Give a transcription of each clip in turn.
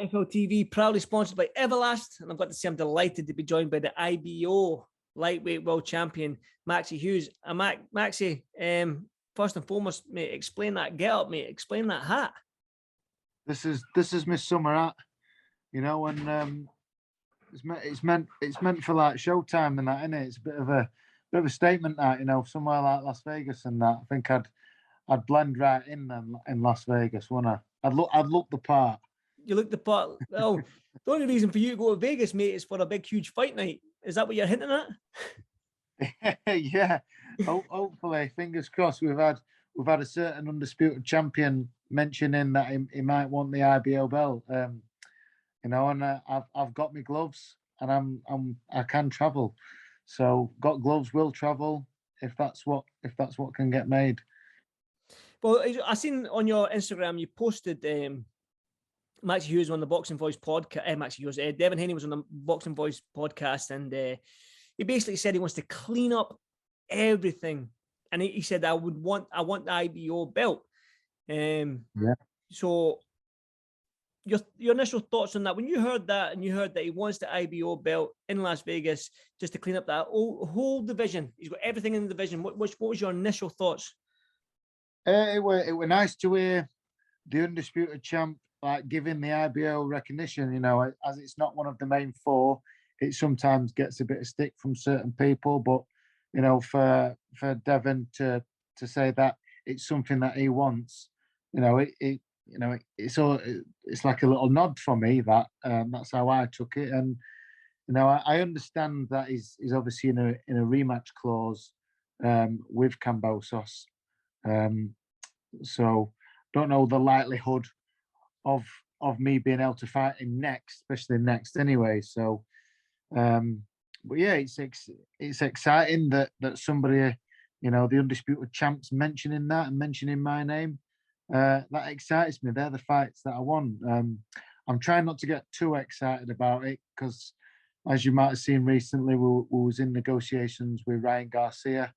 IFL TV, proudly sponsored by Everlast, and I've got to say I'm delighted to be joined by the IBO lightweight world champion, Maxi Hughes. Maxi, first and foremost, mate, explain that get-up, mate. Explain that hat. This is my summer hat, you know, and it's meant for like showtime and that, isn't it? It's a bit of a statement that, you know, somewhere like Las Vegas and that. I think I'd blend right in Las Vegas, wouldn't I? I'd look the part. You look the part. Well, the only reason for you to go to Vegas, mate, is for a big, huge fight night. Is that what you're hinting at? Yeah. Hopefully, fingers crossed. We've had a certain undisputed champion mentioning that he might want the IBO belt. You know, and I've got my gloves, and I can travel. So got gloves, will travel if that's what can get made. Well, I seen on your Instagram you posted Maxi Hughes on the Boxing Voice podcast. Maxi Hughes, Devin Haney was on the Boxing Voice podcast, and he basically said he wants to clean up everything, and he said I want the IBO belt. Yeah. So your initial thoughts on that when you heard that, and you heard that he wants the IBO belt in Las Vegas just to clean up that whole division. He's got everything in the division. What was your initial thoughts? It were nice to hear the undisputed champ like giving the IBO recognition. You know, as it's not one of the main four, it sometimes gets a bit of stick from certain people. But you know, for Devin to say that it's something that he wants, you know, it's like a little nod for me. That that's how I took it, and you know, I understand that he's obviously in a rematch clause with Kambosos. So don't know the likelihood of me being able to fight him next, especially next anyway. So, but yeah, it's exciting that somebody, you know, the undisputed champs mentioning that and mentioning my name. That excites me. They're the fights that I want. I'm trying not to get too excited about it because, as you might have seen recently, we was in negotiations with Ryan Garcia.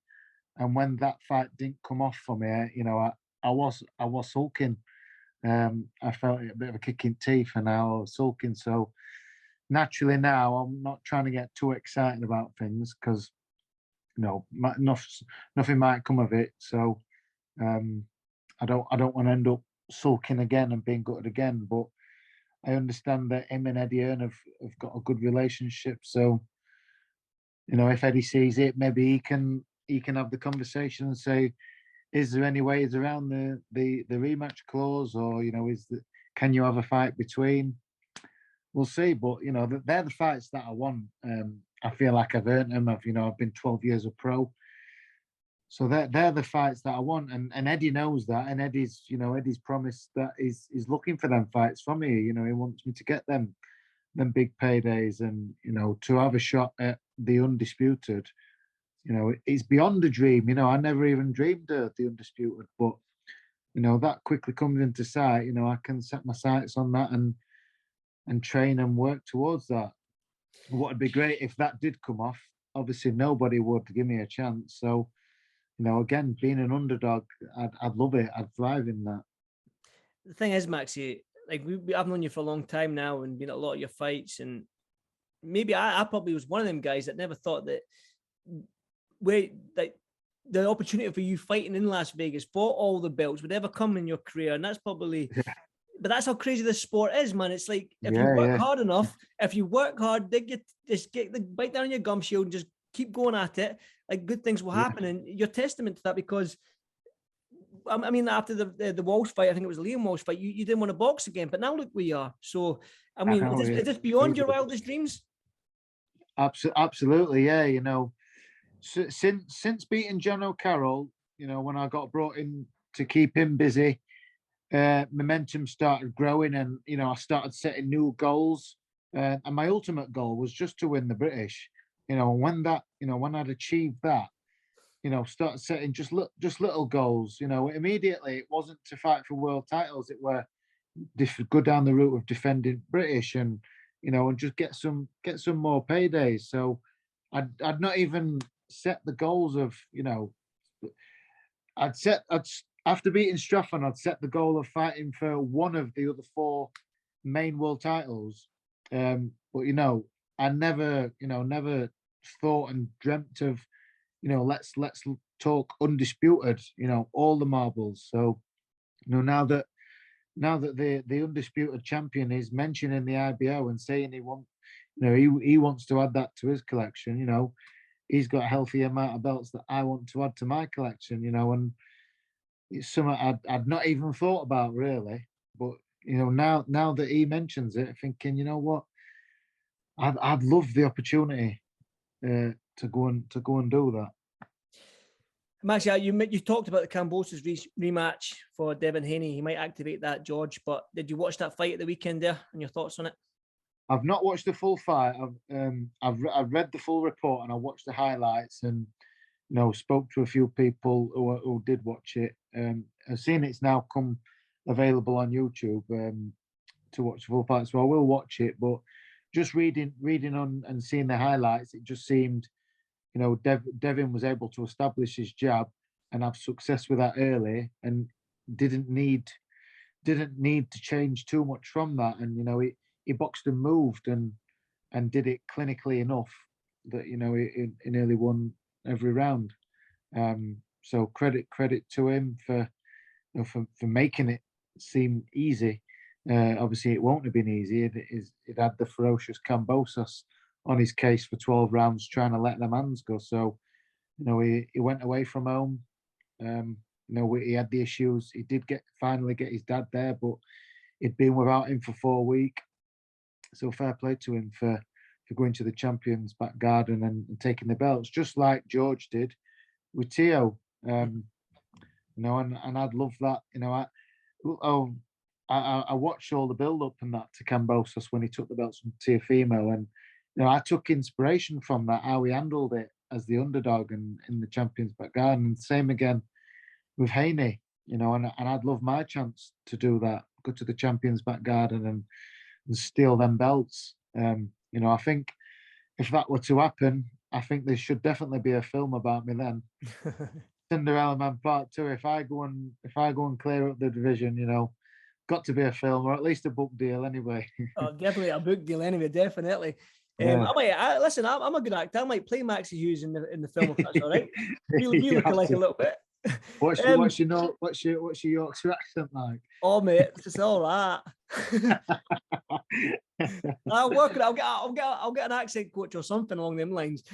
And when that fight didn't come off for me, you know, I was sulking. I felt a bit of a kick in teeth, and now I was sulking. So naturally, now I'm not trying to get too excited about things because, you know, nothing might come of it. So I don't want to end up sulking again and being gutted again. But I understand that him and Eddie Hearn have got a good relationship. So, you know, if Eddie sees it, maybe he can have the conversation and say, is there any ways around the rematch clause, or, you know, can you have a fight between? We'll see. But, you know, they're the fights that I want. I feel like I've earned them. I've been 12 years a pro. So they're the fights that I want. And Eddie knows that. And Eddie's promised that he's looking for them fights from me. You know, he wants me to get them big paydays and, you know, to have a shot at the undisputed. You know, it's beyond a dream. You know, I never even dreamed of the undisputed, but, you know, that quickly comes into sight. You know, I can set my sights on that and train and work towards that. What would be great if that did come off? Obviously, nobody would give me a chance. So, you know, again, being an underdog, I'd love it. I'd thrive in that. The thing is, Maxi, like I've known you for a long time now and been at a lot of your fights, and maybe I probably was one of them guys that never thought that the opportunity for you fighting in Las Vegas for all the belts would ever come in your career. And that's probably, but that's how crazy this sport is, man. It's like, if you work hard enough, if you work hard, just get the bite down your gum shield and just keep going at it, like good things will happen. And you're testament to that, because I mean, after the Walsh fight, I think it was the Liam Walsh fight, you didn't want to box again, but now look where you are. So, I mean, is this beyond your wildest dreams? Absolutely, yeah. You know, since beating John O'Carroll, you know, when I got brought in to keep him busy, momentum started growing, and, you know, I started setting new goals. And my ultimate goal was just to win the British. You know, when I'd achieved that, you know, started setting just little goals. You know, immediately it wasn't to fight for world titles; it were go down the route of defending British, and, you know, and just get some more paydays. So I'd not even set the goals of, you know, after beating Strafford, I'd set the goal of fighting for one of the other four main world titles. But I never thought and dreamt of, let's talk undisputed. All the marbles. So, now that the undisputed champion is mentioning the IBO and saying he wants to add that to his collection. He's got a healthy amount of belts that I want to add to my collection. And it's something I'd not even thought about really. But now that he mentions it, thinking, what, I'd love the opportunity to go and do that. Maxi, you talked about the Kambosos rematch for Devin Haney. He might activate that, George. But did you watch that fight at the weekend there, and your thoughts on it? I've not watched the full fight. I've read the full report and I watched the highlights and spoke to a few people who did watch it. I've seen it's now come available on YouTube to watch the full fight, so I will watch it. But just reading on and seeing the highlights, it just seemed, Devin was able to establish his jab and have success with that early, and didn't need to change too much from that. And he boxed and moved and did it clinically enough that he nearly won every round. So credit to him for making it seem easy. Obviously, it won't have been easy. It had the ferocious Kambosos on his case for 12 rounds, trying to let them hands go. So, he went away from home. He had the issues. He did finally get his dad there, but he'd been without him for 4 weeks. So fair play to him for going to the champions back garden and taking the belts, just like George did with Teo. And I'd love that. I watched all the build up and that to Kambosos when he took the belts from Teofimo, and I took inspiration from that, how he handled it as the underdog and in the champions back garden. And same again with Haney, and I'd love my chance to do that, go to the champions back garden and steal them belts. I think if that were to happen, I think there should definitely be a film about me then. Cinderella Man Part 2. If I go and clear up the division, got to be a film or at least a book deal anyway. Oh, definitely a book deal anyway. Definitely. Yeah. Listen. I'm a good actor. I might play Maxi Hughes in the film if that's all right. We look alike a little bit. What's your Yorkshire accent like? Oh mate, it's all right. I'll work it. I'll get an accent coach or something along them lines.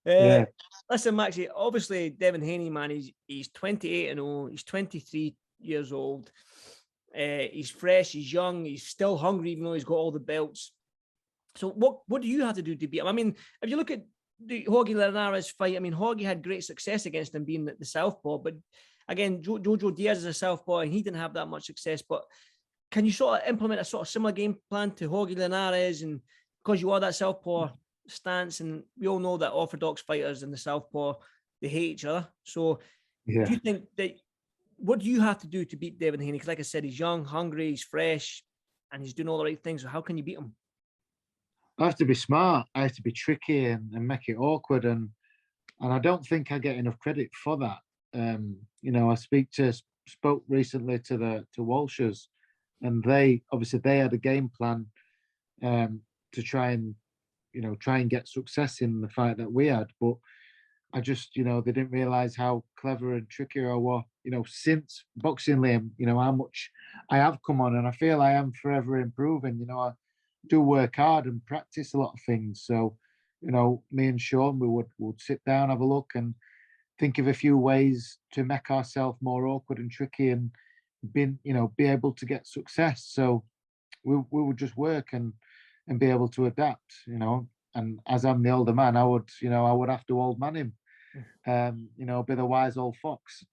Listen, Maxi. Obviously, Devin Haney, man, he's 28-0. He's 23 years old. He's fresh. He's young. He's still hungry, even though he's got all the belts. So, what do you have to do to beat him? I mean, if you look at the Jorge Linares fight, I mean, Jorge had great success against him being the southpaw, but again, Jojo Diaz is a southpaw and he didn't have that much success. But can you sort of implement a sort of similar game plan to Jorge Linares? And because you are that southpaw stance, and we all know that orthodox fighters and the southpaw, they hate each other. So do you think that, what do you have to do to beat Devin Haney? Because like I said, he's young, hungry, he's fresh, and he's doing all the right things. So how can you beat him? I have to be smart. I have to be tricky and make it awkward. And I don't think I get enough credit for that. I spoke recently to Walshers, and they had a game plan to try and get success in the fight that we had. But I just, they didn't realize how clever and tricky I was, since boxing Liam, how much I have come on, and I feel I am forever improving. I do work hard and practice a lot of things. So, me and Sean, we would sit down, have a look and think of a few ways to make ourselves more awkward and tricky and be able to get success. So we would just work and be able to adapt, and as I'm the older man, I would have to old man him, be the wise old fox,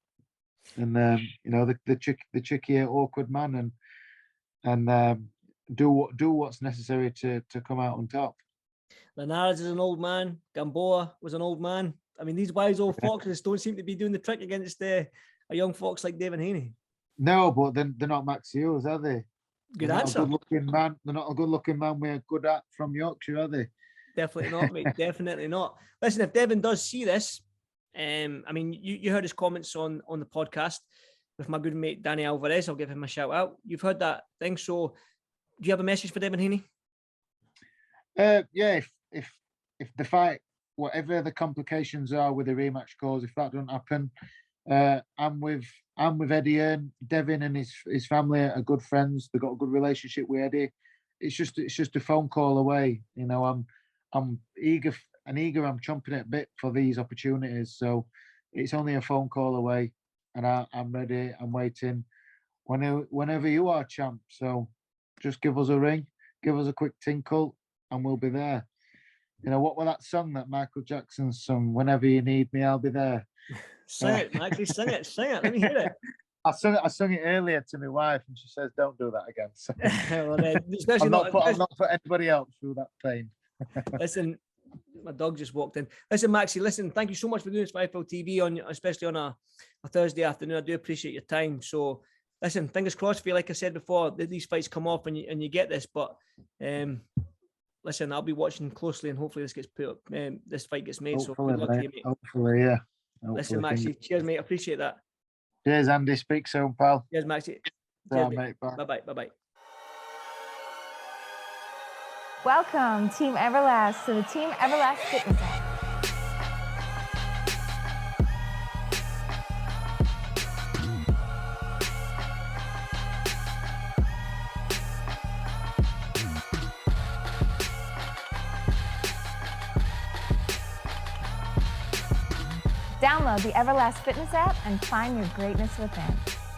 and the tricky awkward man, and do what's necessary to come out on top. Linares is an old man. Gamboa was an old man. I mean, these wise old foxes don't seem to be doing the trick against a young fox like Devin Haney. No, but then they're not Maxi Hughes, are they? Good answer. They're not a good-looking man with a good act from Yorkshire, are they? Definitely not, mate. Definitely not. Listen, if Devin does see this, I mean, you heard his comments on the podcast with my good mate Danny Alvarez. I'll give him a shout out. You've heard that thing. So Do you have a message for Devin Haney? Yeah, if the fight, whatever the complications are with the rematch cause, if that doesn't happen, I'm with Eddie and Devin and his family are good friends. They've got a good relationship with Eddie. It's just a phone call away. You know, I'm eager. I'm chomping at a bit for these opportunities. So it's only a phone call away, and I'm ready. I'm waiting. Whenever you are, champ. So just give us a ring, give us a quick tinkle, and we'll be there. You know, what was that song that Michael Jackson sung? Whenever you need me, I'll be there. Sing it, Maxi, sing it. Let me hear it. I sung it earlier to my wife, and she says, "Don't do that again." So well, I'm not put anybody else through that pain. Listen, my dog just walked in. Listen, Maxi, thank you so much for doing this for IFL TV, especially on a Thursday afternoon. I do appreciate your time. So, listen, fingers crossed for you. Like I said before, these fights come off and you get this. But listen, I'll be watching closely, and hopefully this gets put up. This fight gets made. Hopefully, so good luck to you, mate. Hopefully, yeah. Listen, Maxi, cheers, mate. I appreciate that. Cheers, Andy. Speak soon, pal. Cheers, Maxi. Cheers, mate. Bye. Bye. Welcome, Team Everlast, to the Team Everlast Fitness app. Download the Everlast Fitness app and find your greatness within.